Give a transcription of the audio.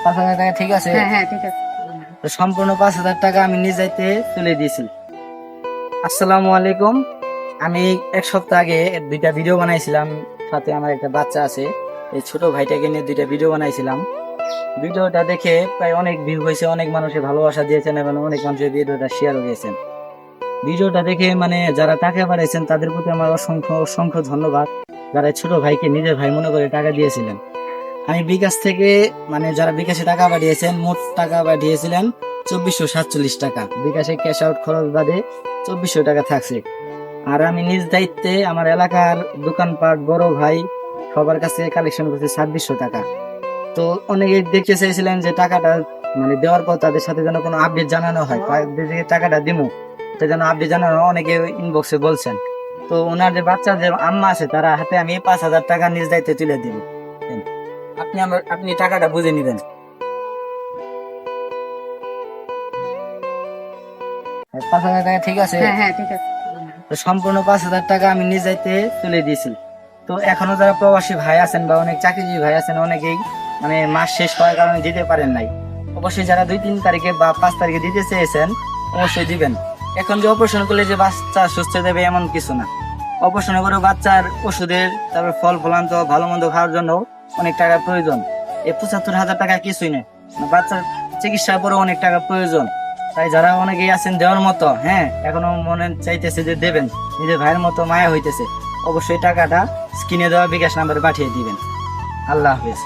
5,000 টাকা ঠিক আছে? হ্যাঁ হ্যাঁ ঠিক আছে। তো সম্পূর্ণ 5,000 টাকা আমি নিজ দায়িত্বে তুলে দিয়েছি। আসসালামু আলাইকুম। আমি এক সপ্তাহ আগে 2টা ভিডিও বানাইছিলাম, সাথে আমার একটা বাচ্চা আছে, এই ছোট ভাইটাকে নিয়ে 2টা ভিডিও বানাইছিলাম। ভিডিওটা দেখে প্রায় অনেক ভিউ হয়েছে, অনেক মানুষের ভালোবাসা দিয়েছেন এবং অনেক মানুষের ভিডিওটা শেয়ারও দিয়েছেন। ভিডিওটা দেখে মানে যারা টাকা পাঠাইছেন তাদের প্রতি আমার অসংখ্য অসংখ্য ধন্যবাদ, যারা এই ছোট ভাইকে নিজের ভাই মনে করে টাকা দিয়েছিলেন। আমি বিকাশ থেকে মানে যারা বিকাশে টাকা পাঠিয়েছেন মোট টাকা পাঠিয়েছিলেন 2447 টাকা। বিকাশে ক্যাশ আউট খরচ বাদে 2400 টাকা থাকছে। আর আমি নিজ দায়িত্বে আমার এলাকার দোকানপাট বড় ভাই সবার কাছে কালেকশন করছি 2600 টাকা। তো অনেকে দেখতে চাইছিলেন যে টাকাটা মানে দেওয়ার পর তাদের সাথে যেন কোনো আপডেট জানানো হয়, যে টাকাটা দিমু তো যেন আপডেট জানানো, অনেকে ইনবক্সে বলছেন। তো ওনার যে বাচ্চা যে আম্মা আছে তারা হাতে আমি 5,000 টাকা নিজ দায়িত্বে তুলে দিব। আপনি টাকাটা বুঝে নিবেন। 5,000 টাকা ঠিক আছে? হ্যাঁ হ্যাঁ ঠিক আছে। তো সম্পূর্ণ 5,000 টাকা আমি নিজ দায়িত্বে তুলে দিয়েছি। তো এখনো যারা প্রবাসী ভাই আছেন বা অনেক চাকরিজীবী ভাই আছেন, অনেকেই মানে মাস শেষ হওয়ার কারণে দিতে পারেন নাই। অবশ্যই যারা 2-3 তারিখে বা 5 তারিখে দিতে চেয়েছেন অবশ্যই দিবেন। এখন যে অপারেশন করলে যে বাচ্চা সুস্থ দেবে এমন কিছু না। অপারেশন করে বাচ্চার ওষুধের তারপর ফল ফলান্ত ভালো মন্দ খাওয়ার জন্য অনেক টাকার প্রয়োজন। এই 75,000 টাকা কিছুই নেই, বাচ্চার চিকিৎসার পরে অনেক টাকা প্রয়োজন। তাই যারা অনেকেই আছেন দেওয়ার মতো, হ্যাঁ এখনো মনে চাইতেছে যে দেবেন, নিজের ভাইয়ের মতো মায়া হইতেছে, অবশ্যই টাকাটা স্ক্রিনে দেওয়া বিকাশ নাম্বারে পাঠিয়ে দিবেন। আল্লাহ হাফেজ।